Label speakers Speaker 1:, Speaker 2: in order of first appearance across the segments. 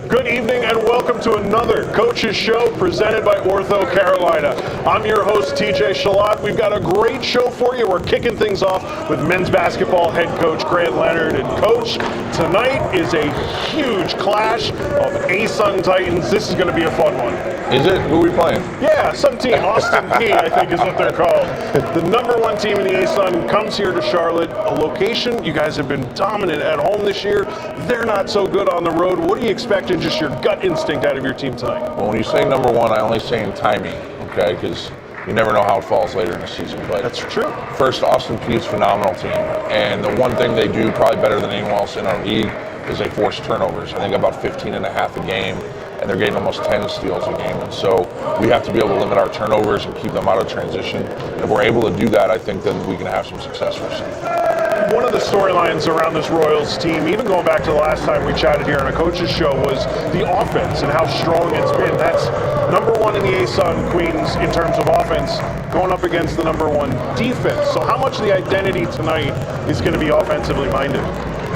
Speaker 1: Good evening and welcome to another Coach's Show presented by OrthoCarolina. I'm your host, TJ Shalott. We've got a great show for you. We're kicking things off with men's basketball head coach Grant Leonard. And coach, tonight is a huge clash of ASUN Titans. This is going to be a fun one.
Speaker 2: Is it? Who are we playing?
Speaker 1: Yeah, some team, Austin P, I think is what they're called. The number one team in the ASUN comes here to Charlotte, a location you guys have been dominant at home this year. They're not so good on the road. What do you expect in just your gut instinct out of your team tonight?
Speaker 2: Well, when you say number one, I only say in timing, okay? Because you never know how it falls later in the season. But
Speaker 1: that's true.
Speaker 2: First, Austin P is a phenomenal team. And the one thing they do probably better than anyone else in our league is they force turnovers. I think about 15 and a half a game. And they're getting almost 10 steals a game. And so we have to be able to limit our turnovers and keep them out of transition. And if we're able to do that, I think then we can have some success for us.
Speaker 1: One of the storylines around this Royals team, even going back to the last time we chatted here on a coach's show, was the offense and how strong it's been. That's number one in the ASUN Queens in terms of offense, going up against the number one defense. So how much of the identity tonight is going to be offensively minded?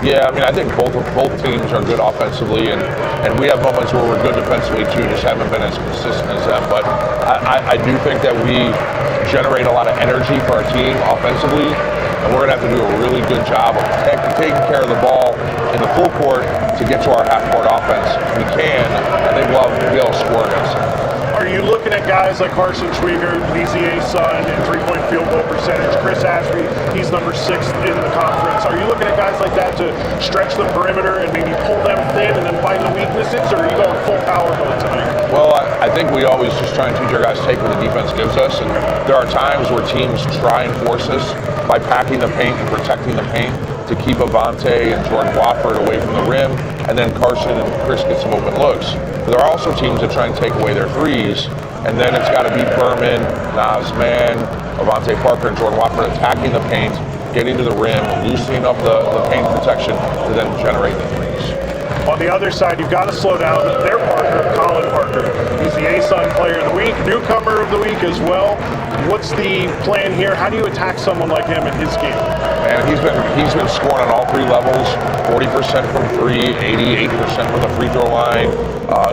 Speaker 2: Yeah, I mean, I think both teams are good offensively, and we have moments where we're good defensively too, just haven't been as consistent as them. But I do think that we generate a lot of energy for our team offensively, and we're going to have to do a really good job of taking care of the ball in the full court to get to our half-court offense. If we can, I think we'll be able to score against them.
Speaker 1: Are you looking at guys like Carson Schwieger, leads the ASUN in three-point field goal percentage? Chris Ashby, he's number 6th in the conference. Are you looking at guys like that to stretch the perimeter and maybe pull them thin and then find the weaknesses, or are you going full power mode tonight?
Speaker 2: Well, I think we always just try and teach our guys to take what the defense gives us, and there are times where teams try and force us by packing the paint and protecting the paint to keep Avante and Jordan Wofford away from the rim, and then Carson and Chris get some open looks. But there are also teams that try and take away their threes, and then it's got to be Berman, Nazman, Avante Parker, and Jordan Wofford attacking the paint, getting to the rim, loosening up the paint protection to then generate the threes.
Speaker 1: On the other side, you've got to slow down their partner, Colin Parker. He's the ASUN Player of the Week, newcomer of the week as well. What's the plan here? How do you attack someone like him in his game?
Speaker 2: Man, he's been scoring on all 3 levels, 40% from 3, 88% from the free throw line,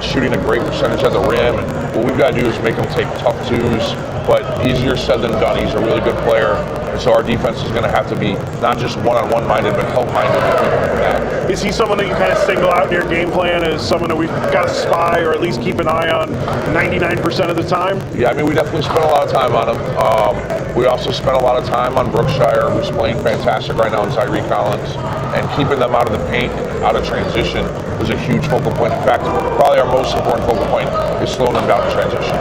Speaker 2: shooting a great percentage at the rim. And what we've got to do is make him take tough twos, but easier said than done. He's a really good player. And so our defense is going to have to be not just one-on-one minded, but help-minded to keep him from that.
Speaker 1: Is he someone that you kind of single out in your game plan as someone that we've got to spy or at least keep an eye on 99% of the time?
Speaker 2: Yeah, I mean, we definitely spent a lot of time on him. We also spent a lot of time on Brookshire, who's playing fantastic right now, in Tyree Collins. And keeping them out of the paint, out of transition, was a huge focal point. In fact, probably our most important focal point is slowing them down in transition.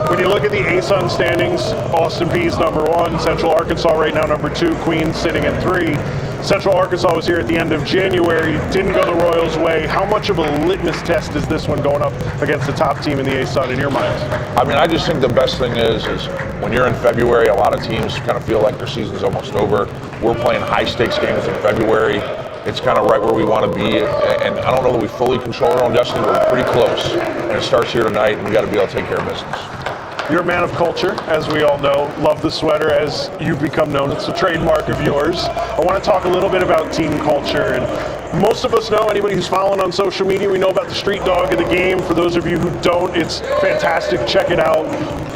Speaker 1: When you look at the ASUN standings, Austin Peay's number 1, Central Arkansas right now number 2, Queens sitting at 3. Central Arkansas was here at the end of January, didn't go the Royals' way. How much of a litmus test is this one going up against the top team in the ASUN in your mind?
Speaker 2: I mean, I just think the best thing is when you're in February, a lot of teams kind of feel like their season's almost over. We're playing high-stakes games in February. It's kind of right where we want to be, and I don't know that we fully control our own destiny, but we're pretty close. And it starts here tonight, and we got to be able to take care of business.
Speaker 1: You're a man of culture, as we all know. Love the sweater, as you've become known. It's a trademark of yours. I want to talk a little bit about team culture. And most of us know, anybody who's following on social media, we know about the street dog of the game. For those of you who don't, it's fantastic. Check it out.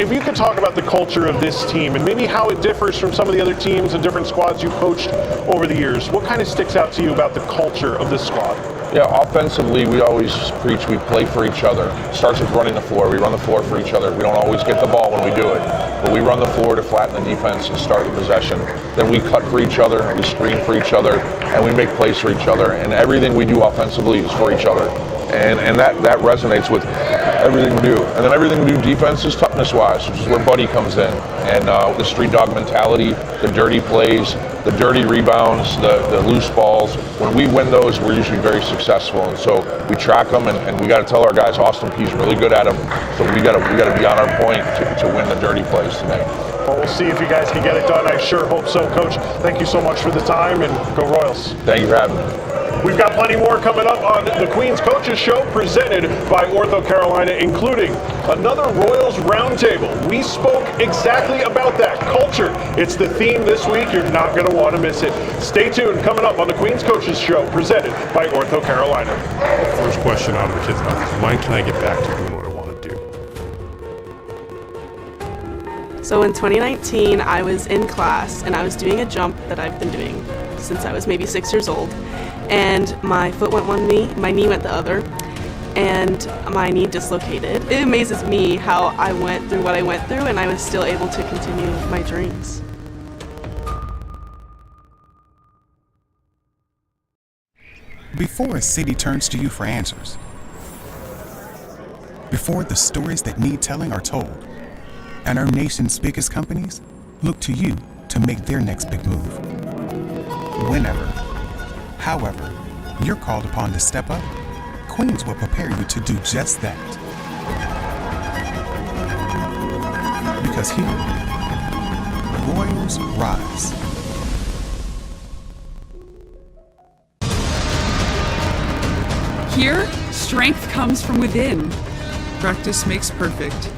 Speaker 1: If you could talk about the culture of this team and maybe how it differs from some of the other teams and different squads you've coached over the years, what kind of sticks out to you about the culture of this squad?
Speaker 2: Yeah, offensively, we always preach we play for each other. It starts with running the floor. We run the floor for each other. We don't always get the ball when we do it, but we run the floor to flatten the defense and start the possession. Then we cut for each other, and we screen for each other, and we make plays for each other. And everything we do offensively is for each other. And that resonates with everything we do. And then everything we do defense is toughness-wise, which is where Buddy comes in. And the street dog mentality, the dirty plays, the dirty rebounds, the loose balls. When we win those, we're usually very successful. And so we track them, and we got to tell our guys Austin Peay's really good at them. So we got to be on our point to win the dirty plays tonight.
Speaker 1: Well, we'll see if you guys can get it done. I sure hope so, Coach. Thank you so much for the time, and go Royals.
Speaker 2: Thank you for having me.
Speaker 1: We've got plenty more coming up on the Queen's Coaches Show presented by OrthoCarolina, including another Royals Roundtable. We spoke exactly about that, culture. It's the theme this week. You're not going to want to miss it. Stay tuned. Coming up on the Queen's Coaches Show presented by OrthoCarolina.
Speaker 3: First question out of the kids' mouth is, when can I get back to doing what I want to do?
Speaker 4: So in 2019, I was in class and I was doing a jump that I've been doing since I was maybe 6 years old. And my foot went one knee, my knee went the other, and my knee dislocated. It amazes me how I went through what I went through and I was still able to continue my dreams.
Speaker 5: Before a city turns to you for answers, before the stories that need telling are told, and our nation's biggest companies look to you to make their next big move. Whenever, however, you're called upon to step up, Queens will prepare you to do just that. Because here, Royals rise.
Speaker 6: Here, strength comes from within. Practice makes perfect.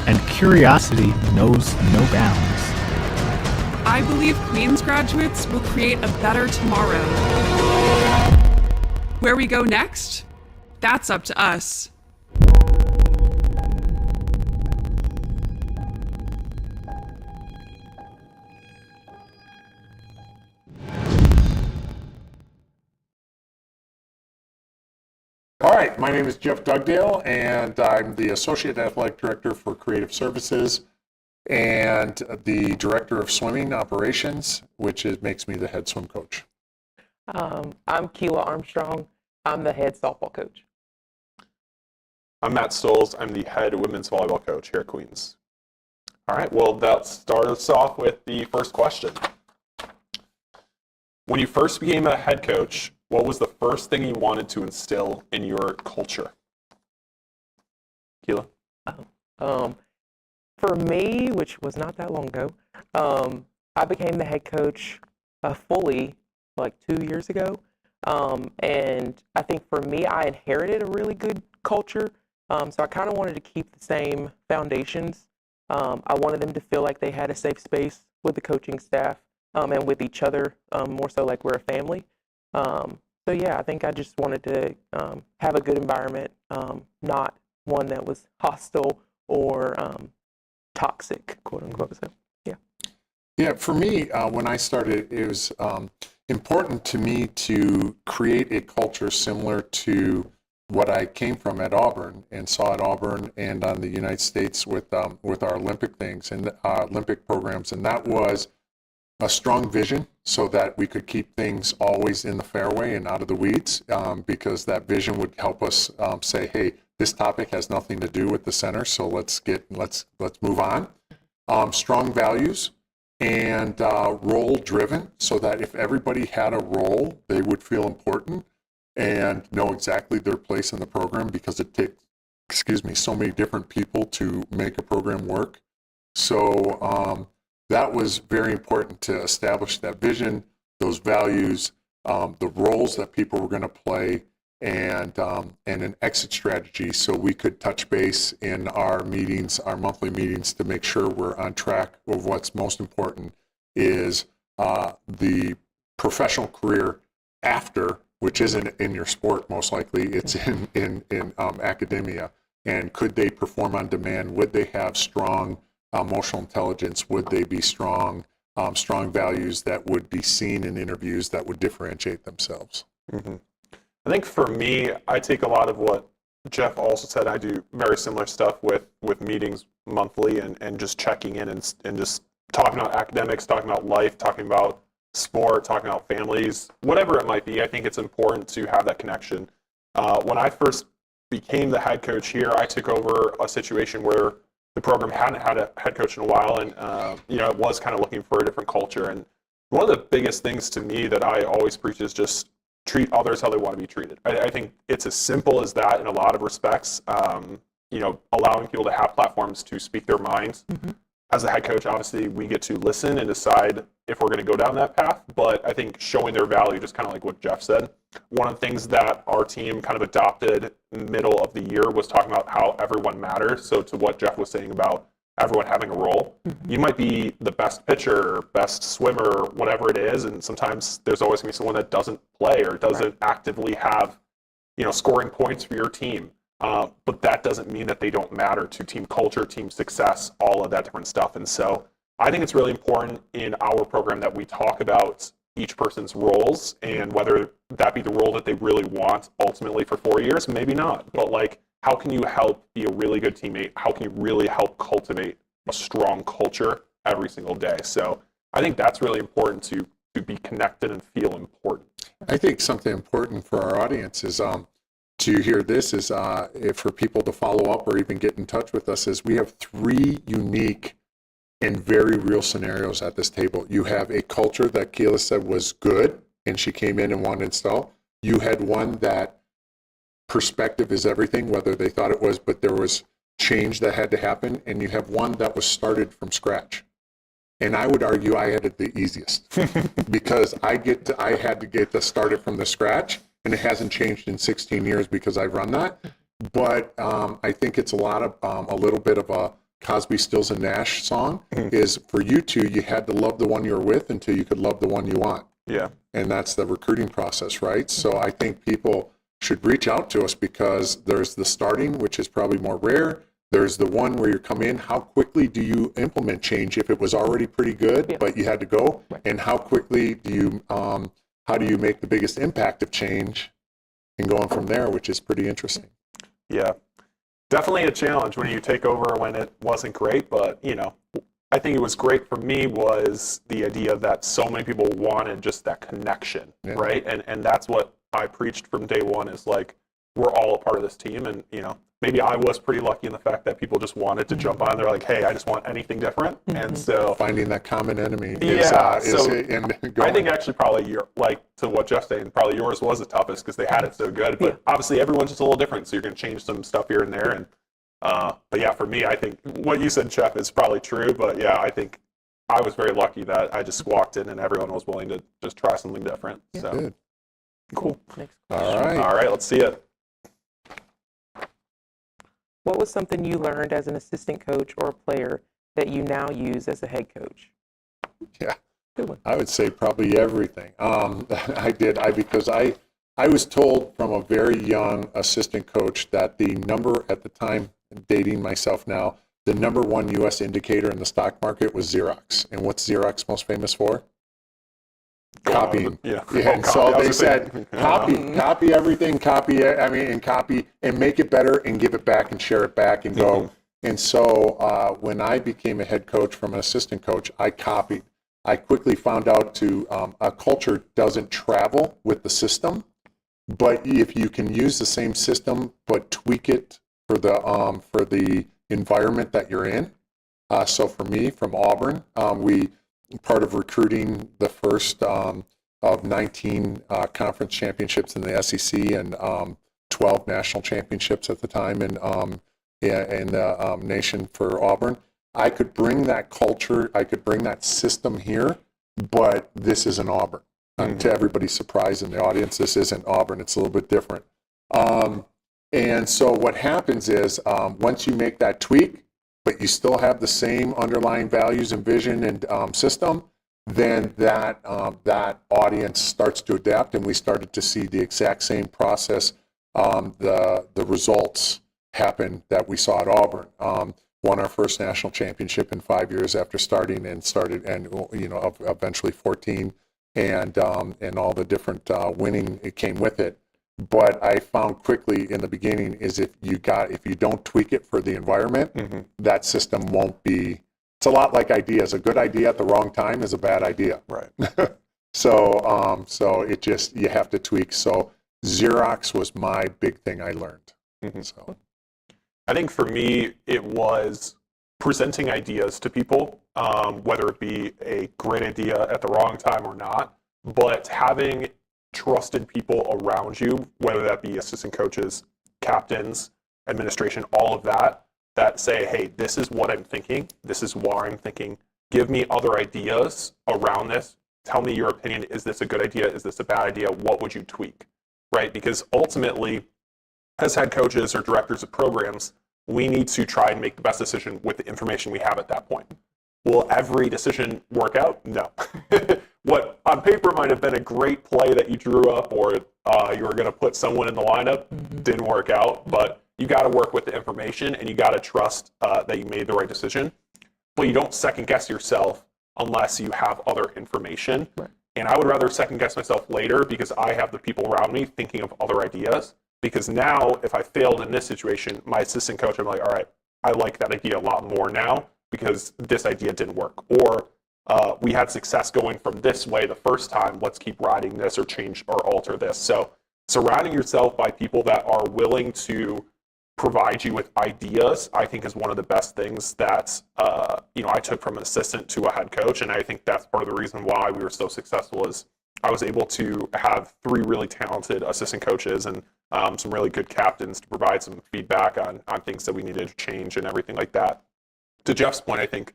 Speaker 7: And curiosity knows no bounds.
Speaker 6: I believe Queens graduates will create a better tomorrow. Where we go next? That's up to us.
Speaker 8: All right, my name is Jeff Dugdale, and I'm the Associate Athletic Director for Creative Services and the Director of Swimming Operations, which makes me the head swim coach.
Speaker 9: I'm Keela Armstrong. I'm the head softball coach.
Speaker 10: I'm Matt Stoles. I'm the head women's volleyball coach here at Queens. All right, well, that starts us off with the first question. When you first became a head coach, what was the first thing you wanted to instill in your culture? Keela?
Speaker 9: For me, which was not that long ago, I became the head coach fully like 2 years ago. And I think for me, I inherited a really good culture. So I kind of wanted to keep the same foundations. I wanted them to feel like they had a safe space with the coaching staff and with each other, more so like we're a family. So yeah, I think I just wanted to have a good environment, not one that was hostile or toxic, quote unquote. So yeah.
Speaker 8: Yeah, for me, when I started, it was important to me to create a culture similar to what I came from at Auburn and saw at Auburn and on the United States with our Olympic things and Olympic programs, and that was a strong vision so that we could keep things always in the fairway and out of the weeds, because that vision would help us say, hey, this topic has nothing to do with the center, so let's move on. Strong values and role driven, so that if everybody had a role, they would feel important and know exactly their place in the program, because it takes, so many different people to make a program work. So that was very important to establish that vision, those values, the roles that people were going to play, and an exit strategy, so we could touch base in our meetings, our monthly meetings, to make sure we're on track of what's most important is the professional career after, which isn't in your sport most likely, it's in academia. And could they perform on demand? Would they have strong emotional intelligence? Would they be strong values that would be seen in interviews that would differentiate themselves?
Speaker 10: Mm-hmm. I think for me, I take a lot of what Jeff also said. I do very similar stuff with meetings monthly and just checking in and just talking about academics, talking about life, talking about sport, talking about families, whatever it might be. I think it's important to have that connection. When I first became the head coach here, I took over a situation where the program hadn't had a head coach in a while, and it was kind of looking for a different culture. And one of the biggest things to me that I always preach is just treat others how they want to be treated. I think it's as simple as that in a lot of respects. Allowing people to have platforms to speak their minds, as a head coach, obviously we get to listen and decide if we're going to go down that path. But I think showing their value, just kind of like what Jeff said, one of the things that our team kind of adopted middle of the year was talking about how everyone matters. So to what Jeff was saying about everyone having a role, you might be the best pitcher, best swimmer, whatever it is, and sometimes there's always going to be someone that doesn't play or doesn't actively have, scoring points for your team. But that doesn't mean that they don't matter to team culture, team success, all of that different stuff. And so I think it's really important in our program that we talk about each person's roles, and whether that be the role that they really want ultimately for 4 years, maybe not. But like, how can you help be a really good teammate? How can you really help cultivate a strong culture every single day? So I think that's really important to be connected and feel important.
Speaker 8: I think something important for our audience is to hear this is if for people to follow up or even get in touch with us is we have 3 unique and very real scenarios at this table. You have a culture that Kayla said was good and she came in and wanted to install. You had one that perspective is everything, whether they thought it was, but there was change that had to happen. And you have one that was started from scratch. And I would argue I had it the easiest because I had to get this started from the scratch, and it hasn't changed in 16 years because I've run that. But I think it's a little bit of a Cosby, Stills, and Nash song is for you two, you had to love the one you're with until you could love the one you want.
Speaker 10: Yeah.
Speaker 8: And that's the recruiting process, right? So I think people should reach out to us because there's the starting, which is probably more rare. There's the one where you come in, how quickly do you implement change if it was already pretty good, but you had to go? And how quickly do you, how do you make the biggest impact of change and going from there, which is pretty interesting.
Speaker 10: Yeah, definitely a challenge when you take over when it wasn't great, but I think it was great for me was the idea that so many people wanted just that connection, right? And that's what I preached from day one is like, we're all a part of this team. And, maybe I was pretty lucky in the fact that people just wanted to jump on. They're like, hey, I just want anything different. And so
Speaker 8: finding that common enemy
Speaker 10: I think actually probably to what Jeff's saying, probably yours was the toughest because they had it so good. But obviously everyone's just a little different. So you're going to change some stuff here and there. And but yeah, for me, I think what you said, Jeff, is probably true. But yeah, I think I was very lucky that I just walked in and everyone was willing to just try something different. So
Speaker 8: good.
Speaker 10: Cool.
Speaker 8: All
Speaker 10: right, let's see it.
Speaker 9: What was something you learned as an assistant coach or a player that you now use as a head coach?
Speaker 8: Yeah, good one. I would say probably everything. Because I was told from a very young assistant coach that the number at the time, dating myself now, the number one U.S. indicator in the stock market was Xerox. And what's Xerox most famous for? Copying. And so they said, copy everything, copy and make it better and give it back and share it back and go. And so when I became a head coach from an assistant coach, I copied. I quickly found out a culture doesn't travel with the system, but if you can use the same system but tweak it for the environment that you're in. So for me, from Auburn, part of recruiting the first of 19 conference championships in the SEC and 12 national championships at the time in the nation for Auburn. I could bring that culture, I could bring that system here, but this isn't Auburn. To everybody's surprise in the audience, this isn't Auburn. It's a little bit different. And so what happens is once you make that tweak, but you still have the same underlying values and vision and system, then that audience starts to adapt, and we started to see the exact same process. The results happen that we saw at Auburn. Won our first national championship in 5 years after starting, and eventually 14, and all the different winning it came with it. But I found quickly in the beginning is if you don't tweak it for the environment, that system won't be. It's a lot like ideas. A good idea at the wrong time is a bad idea.
Speaker 10: Right.
Speaker 8: So it just, you have to tweak. So Xerox was my big thing I learned. So
Speaker 10: I think for me, it was presenting ideas to people, whether it be a great idea at the wrong time or not, but having trusted people around you, whether that be assistant coaches, captains, administration, all of that, that say, hey, this is what I'm thinking. This is why I'm thinking. Give me other ideas around this. Tell me your opinion. Is this a good idea? Is this a bad idea? What would you tweak? Right? Because ultimately, as head coaches or directors of programs, we need to try and make the best decision with the information we have at that point. Will every decision work out? No. What on paper might have been a great play that you drew up, or you were going to put someone in the lineup, didn't work out. But you got to work with the information, and you got to trust that you made the right decision. But you don't second guess yourself unless you have other information. Right. And I would rather second guess myself later because I have the people around me thinking of other ideas. Because now, if I failed in this situation, my assistant coach, I'm like, all right, I like that idea a lot more now because this idea didn't work. Or we had success going from this way the first time. Let's keep riding this or change or alter this. So surrounding yourself by people that are willing to provide you with ideas, I think is one of the best things that I took from an assistant to a head coach. And I think that's part of the reason why we were so successful is I was able to have 3 really talented assistant coaches and some really good captains to provide some feedback on things that we needed to change and everything like that. To Jeff's point, I think,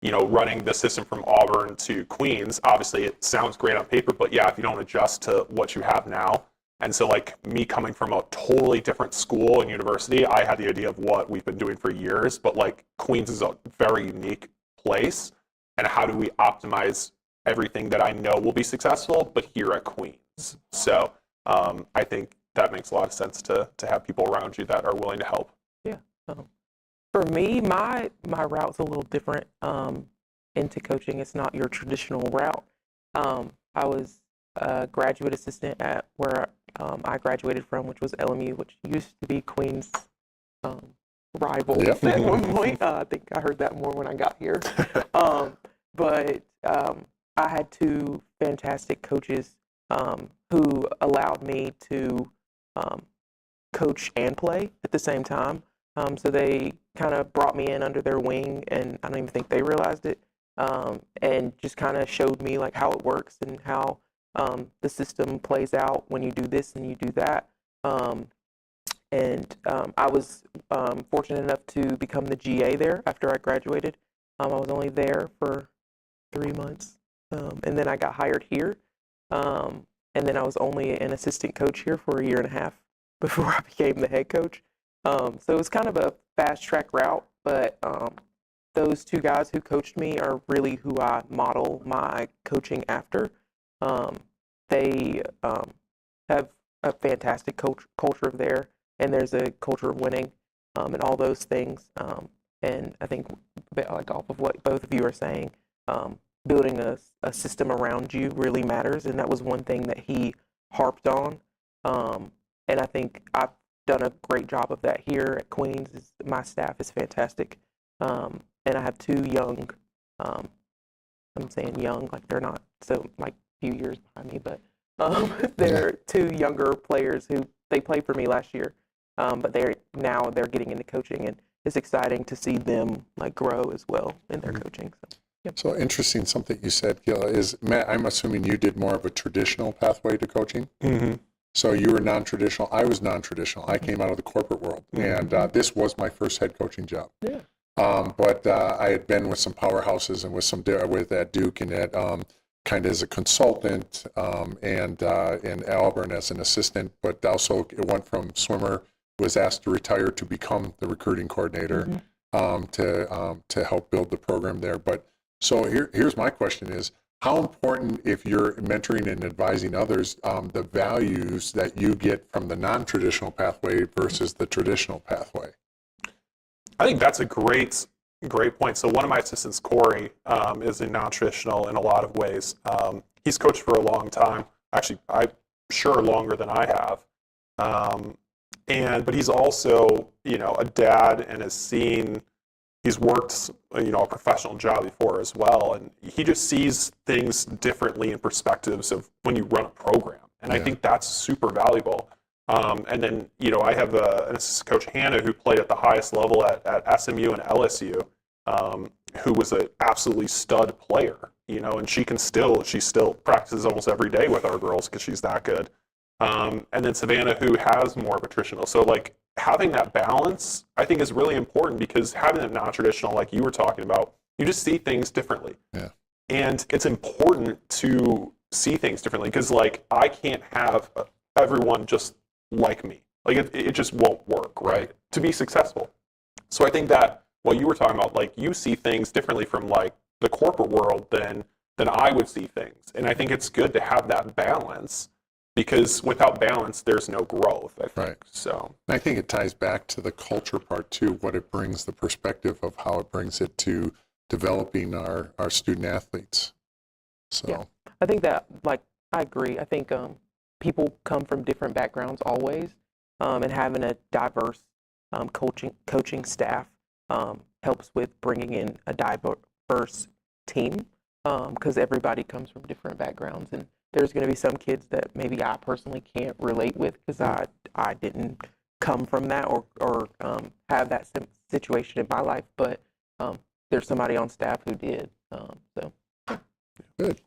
Speaker 10: running the system from Auburn to Queens, obviously it sounds great on paper, but yeah, if you don't adjust to what you have now. And so like me coming from a totally different school and university, I had the idea of what we've been doing for years, but like Queens is a very unique place. And how do we optimize everything that I know will be successful, but here at Queens? So I think that makes a lot of sense to have people around you that are willing to help.
Speaker 9: Yeah. For me, my route's a little different into coaching. It's not your traditional route. I was a graduate assistant at where I graduated from, which was LMU, which used to be Queens' rival at one point. I think I heard that more when I got here. But I had 2 fantastic coaches who allowed me to coach and play at the same time. So they kind of brought me in under their wing, and I don't even think they realized it, and just kind of showed me like how it works and how the system plays out when you do this and you do that. And I was fortunate enough to become the GA there after I graduated. I was only there for 3 months, and then I got hired here. And then I was only an assistant coach here for 1.5 years before I became the head coach. So it was kind of a fast track route, but those 2 guys who coached me are really who I model my coaching after. They have a fantastic culture there, and there's a culture of winning and all those things. And I think, like off of what both of you are saying, building a system around you really matters, and that was one thing that he harped on. And I think I've done a great job of that here at Queens. My staff is fantastic, and I have 2 young. I'm saying young, like they're not so like few years behind me, but they're 2 younger players who they played for me last year, but they're getting into coaching, and it's exciting to see them like grow as well in their coaching. So, yep.
Speaker 8: So interesting, something you said, Gil, is Matt, I'm assuming you did more of a traditional pathway to coaching. Mm-hmm. So you were non-traditional. I was non-traditional. I came out of the corporate world, and this was my first head coaching job. Yeah. But I had been with some powerhouses and with at Duke and at kind of as a consultant and in Auburn as an assistant. But also it went from swimmer, was asked to retire to become the recruiting coordinator to help build the program there. But so here's my question is, how important, if you're mentoring and advising others, the values that you get from the non-traditional pathway versus the traditional pathway?
Speaker 10: I think that's a great point. So one of my assistants, Corey, is a non-traditional in a lot of ways. He's coached for a long time. Actually, I'm sure longer than I have. But he's also, a dad and he's worked, a professional job before as well. And he just sees things differently in perspectives of when you run a program. And I think that's super valuable. And then, I have an assistant coach, Hannah, who played at the highest level at SMU and LSU, who was an absolutely stud player, and she still practices almost every day with our girls because she's that good. And then Savannah, who has more of a traditional. So like having that balance, I think, is really important, because having a non-traditional, like you were talking about, you just see things differently.
Speaker 8: Yeah.
Speaker 10: And it's important to see things differently, because like I can't have everyone just like me. Like it just won't work, right? To be successful. So I think that what you were talking about, like you see things differently from like the corporate world than I would see things. And I think it's good to have that balance, because without balance, there's no growth, I think.
Speaker 8: Right.
Speaker 10: So
Speaker 8: I think it ties back to the culture part too, what it brings, the perspective of how it brings it to developing our student athletes. So
Speaker 9: Yeah, I think that, like, I agree. I think people come from different backgrounds always, and having a diverse coaching staff helps with bringing in a diverse team, because everybody comes from different backgrounds, and there's going to be some kids that maybe I personally can't relate with, because I didn't come from that or have that situation in my life, but there's somebody on staff who did. So
Speaker 8: good.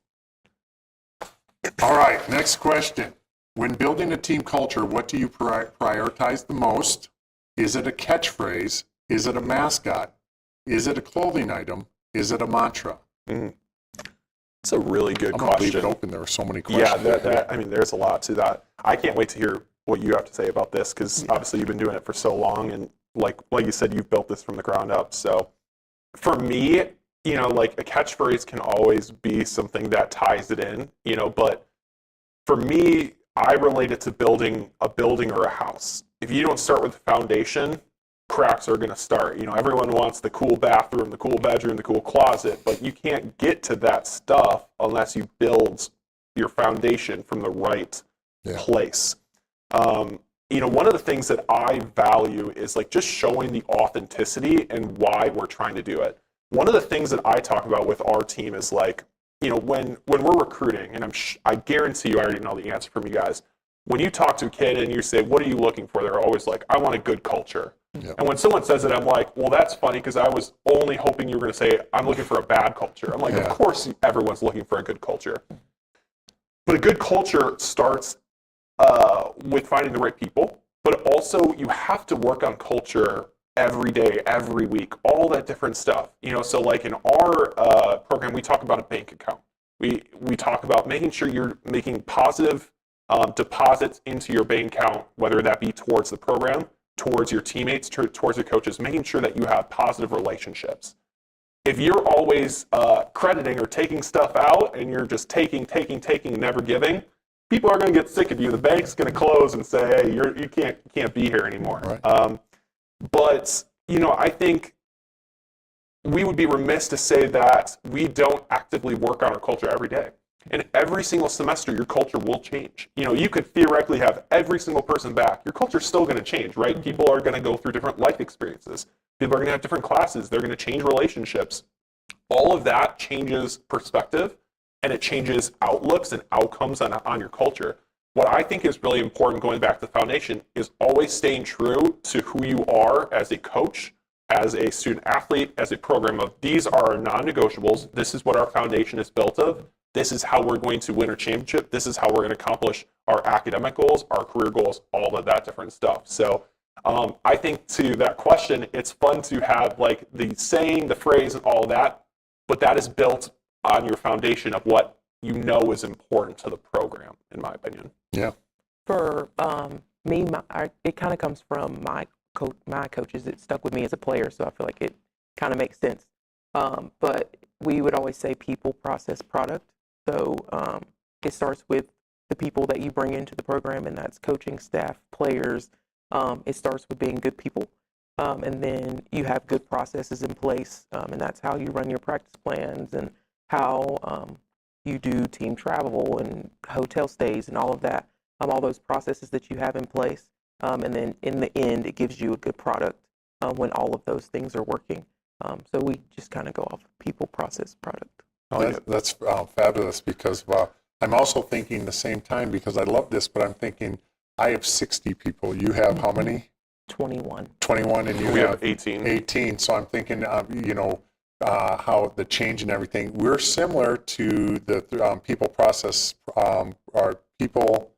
Speaker 8: All right, next question. When building a team culture, what do you prioritize the most? Is it a catchphrase? Is it a mascot? Is it a clothing item? Is it a mantra?
Speaker 10: it's a really good
Speaker 8: I'm going to
Speaker 10: question.
Speaker 8: leave it open. There are so many questions.
Speaker 10: Yeah, I mean, there's a lot to that. I can't wait to hear what you have to say about this, because obviously you've been doing it for so long, and like you said, you've built this from the ground up. So for me, you know, like a catchphrase can always be something that ties it in, you know, but for me, I relate it to building a building or a house. If you don't start with the foundation, cracks are going to start. You know, everyone wants the cool bathroom, the cool bedroom, the cool closet, but you can't get to that stuff unless you build your foundation from the right place. You know, one of the things that I value is like just showing the authenticity and why we're trying to do it. One of the things that I talk about with our team is like, you know, when we're recruiting, and I guarantee you I already know the answer from you guys. When you talk to a kid and you say, what are you looking for? They're always like, I want a good culture. Yep. And when someone says it, I'm like, well, that's funny, because I was only hoping you were going to say, I'm looking for a bad culture. I'm like, of course everyone's looking for a good culture. But a good culture starts with finding the right people, but also you have to work on culture every day, every week, all that different stuff. You know, so like in our program, we talk about a bank account. We talk about making sure you're making positive deposits into your bank account, whether that be towards the program, towards your teammates, towards your coaches, making sure that you have positive relationships. If you're always crediting or taking stuff out and you're just taking, never giving, people are going to get sick of you. The bank's going to close and say, hey, you can't be here anymore. Right. But, you know, I think we would be remiss to say that we don't actively work on our culture every day. And every single semester, your culture will change. You know, you could theoretically have every single person back. Your culture's still going to change, right? People are going to go through different life experiences. People are going to have different classes. They're going to change relationships. All of that changes perspective, and it changes outlooks and outcomes on your culture. What I think is really important, going back to the foundation, is always staying true to who you are as a coach, as a student athlete, as a program of these are our non-negotiables. This is what our foundation is built of. This is how we're going to win a championship. This is how we're going to accomplish our academic goals, our career goals, all of that different stuff. So I think to that question, it's fun to have like the saying, the phrase, and all of that, but that is built on your foundation of what you know is important to the program, in my opinion.
Speaker 8: Yeah.
Speaker 9: For me, it kind of comes from my coaches. It stuck with me as a player, so I feel like it kind of makes sense. But we would always say people, process, product. So it starts with the people that you bring into the program, and that's coaching staff, players. It starts with being good people. And then you have good processes in place, and that's how you run your practice plans and how you do team travel and hotel stays and all of that, all those processes that you have in place. And then in the end, it gives you a good product when all of those things are working. So we just kind of go off people, process, product.
Speaker 8: Oh, that's fabulous, because I'm also thinking the same time, because I love this, but I'm thinking I have 60 people. You have how many?
Speaker 9: 21.
Speaker 8: 21, and you
Speaker 10: We
Speaker 8: have
Speaker 10: have 18.
Speaker 8: 18. So I'm thinking, you know, how the change and everything. We're similar to the people, process, our people,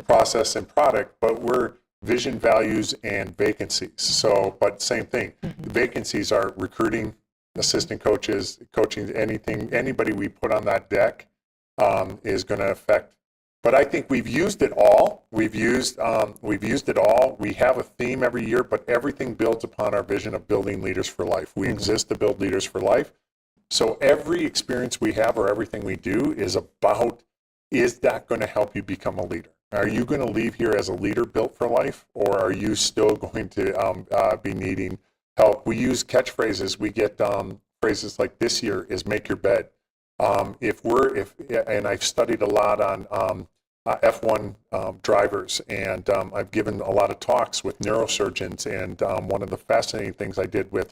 Speaker 8: process and product, but we're vision, values, and vacancies. So, but same thing. The vacancies are recruiting, assistant coaches, coaching, anything, anybody we put on that deck is going to affect. But I think we've used it all. We've used it all. We have a theme every year, but everything builds upon our vision of building leaders for life. We exist to build leaders for life. So every experience we have or everything we do is about, is that going to help you become a leader? Are you going to leave here as a leader built for life, or are you still going to be needing help? We use catchphrases. We get phrases like this year is make your bed. And I've studied a lot on F1 drivers, and I've given a lot of talks with neurosurgeons, and one of the fascinating things I did with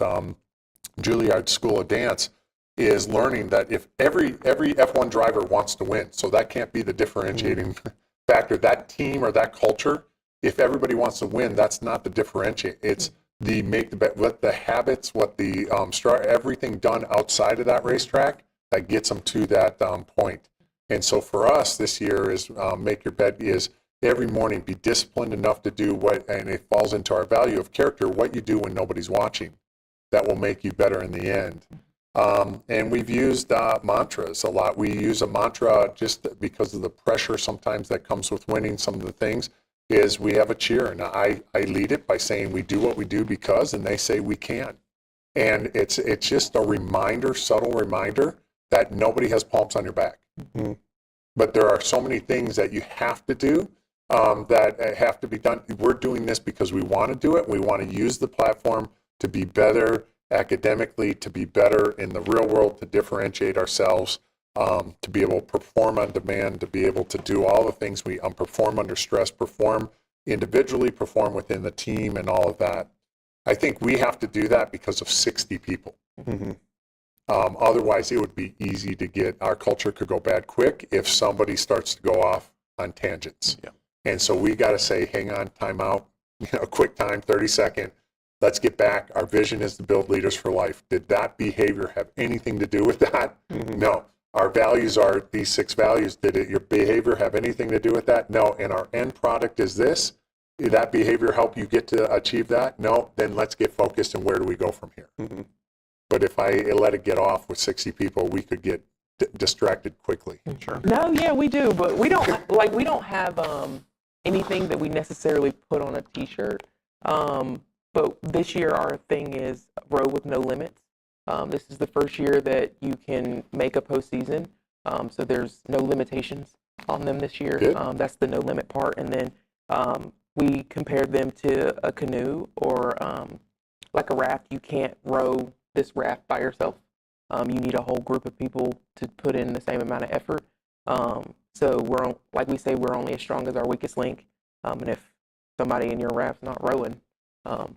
Speaker 8: Juilliard School of Dance is learning that if every F1 driver wants to win, so that can't be the differentiating factor, that team or that culture, if everybody wants to win, that's not the differentiate. It's the make the bet, what the habits, what the everything done outside of that racetrack that gets them to that point. And so for us this year is make your bed is every morning be disciplined enough to do what, and it falls into our value of character, what you do when nobody's watching that will make you better in the end. And we've used mantras a lot. We use a mantra just because of the pressure sometimes that comes with winning. Some of the things is we have a cheer, and I lead it by saying we do what we do because, and they say we can. And it's just a reminder, subtle reminder that nobody has palms on your back. Mm-hmm. But there are so many things that you have to do that have to be done. We're doing this because we want to do it. We want to use the platform to be better academically, to be better in the real world, to differentiate ourselves, to be able to perform on demand, to be able to do all the things we perform under stress, perform individually, perform within the team, and all of that. I think we have to do that because of 60 people. Mm-hmm. Otherwise, it would be easy to get, our culture could go bad quick if somebody starts to go off on tangents. Yeah. And so we got to say, hang on, time out, quick time, 30 second. Let's get back. Our vision is to build leaders for life. Did that behavior have anything to do with that? Mm-hmm. No. Our values are these 6 values. Did your behavior have anything to do with that? No. And our end product is this. Did that behavior help you get to achieve that? No. Then let's get focused and where do we go from here? Mm-hmm. But if I let it get off with 60 people, we could get distracted quickly.
Speaker 9: Sure. No, yeah, we do, but we don't we don't have anything that we necessarily put on a T-shirt. But this year our thing is row with no limits. This is the first year that you can make a postseason, so there's no limitations on them this year. That's the no limit part, and then we compared them to a canoe or like a raft. You can't row this raft by yourself. You need a whole group of people to put in the same amount of effort. So we're like we say, we're only as strong as our weakest link. And if somebody in your raft's not rowing,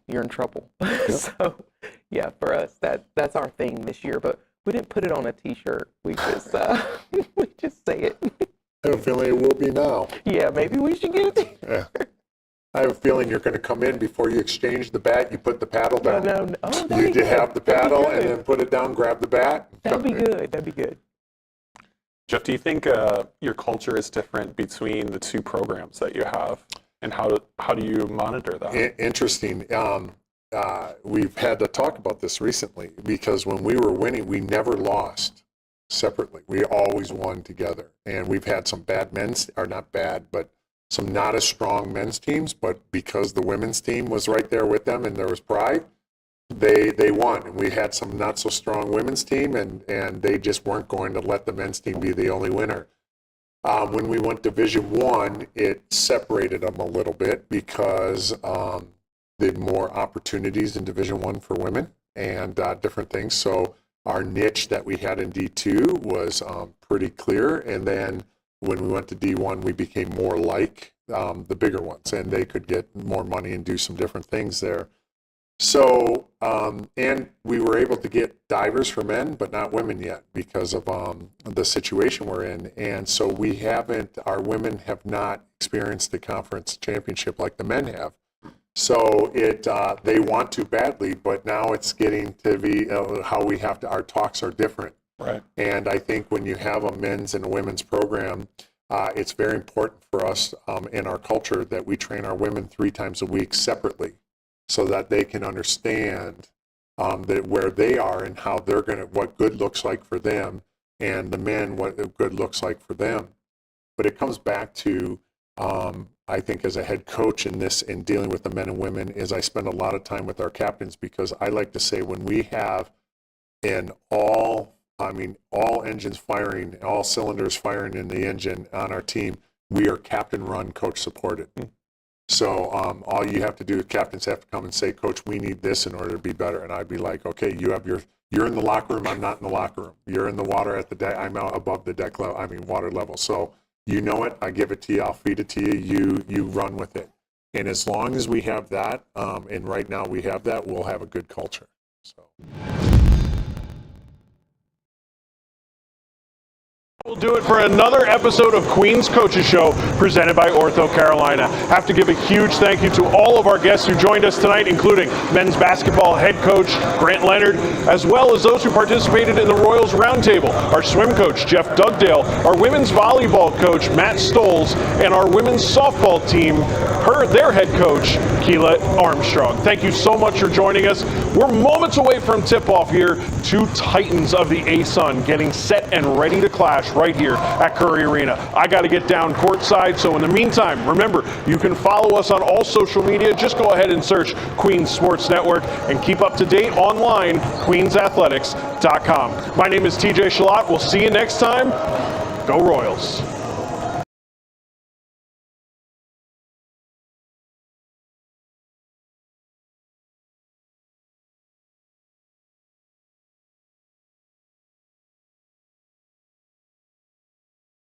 Speaker 9: you're in trouble. So yeah, for us, that's our thing this year. But we didn't put it on a T-shirt. We just we just say it.
Speaker 8: I have a feeling it will be now.
Speaker 9: Yeah, maybe we should get it.
Speaker 8: Yeah. I have a feeling you're going to come in before you exchange the bat. You put the paddle down.
Speaker 9: No. Oh,
Speaker 8: you have the paddle and then put it down, grab the bat.
Speaker 9: That'd be good. That'd be good.
Speaker 10: Jeff, do you think your culture is different between the 2 programs that you have, and how do you monitor that?
Speaker 8: Interesting. We've had to talk about this recently because when we were winning, we never lost separately. We always won together. And we've had some bad men's, or not bad, but some not as strong men's teams, but because the women's team was right there with them and there was pride, they won. And we had some not so strong women's team, and they just weren't going to let the men's team be the only winner. When we went Division I, it separated them a little bit because there were more opportunities in Division I for women and different things. So our niche that we had in D2 was pretty clear, and then when we went to D1, we became more like the bigger ones, and they could get more money and do some different things there. So, and we were able to get divers for men, but not women yet because of the situation we're in. And so our women have not experienced the conference championship like the men have. So they want to badly, but now it's getting to be how we have to, our talks are different.
Speaker 10: Right.
Speaker 8: And I think when you have a men's and a women's program, it's very important for us in our culture that we train our women 3 times a week separately so that they can understand that where they are and how they're going to, what good looks like for them, and the men, what good looks like for them. But it comes back to, I think as a head coach in this, in dealing with the men and women, is I spend a lot of time with our captains, because I like to say when we have all engines firing, all cylinders firing in the engine on our team, we are captain run, coach supported. So all you have to do, captains have to come and say, Coach, we need this in order to be better. And I'd be like, okay, you're in the locker room, I'm not in the locker room. You're in the water at the deck, I'm out above the deck level, water level. So you know it, I give it to you, I'll feed it to you, you run with it. And as long as we have that, and right now we have that, we'll have a good culture. So.
Speaker 1: We'll do it for another episode of Queen's Coaches Show presented by OrthoCarolina. Have to give a huge thank you to all of our guests who joined us tonight, including men's basketball head coach Grant Leonard, as well as those who participated in the Royals Roundtable, our swim coach Jeff Dugdale, our women's volleyball coach Matt Stoles, and our women's softball team, their head coach Keela Armstrong. Thank you so much for joining us. We're moments away from tip-off here. 2 titans of the ASUN getting set and ready to clash right here at Curry Arena. I got to get down courtside, so in the meantime, remember, you can follow us on all social media. Just go ahead and search Queens Sports Network and keep up to date online, queensathletics.com. My name is TJ Shalott. We'll see you next time. Go Royals.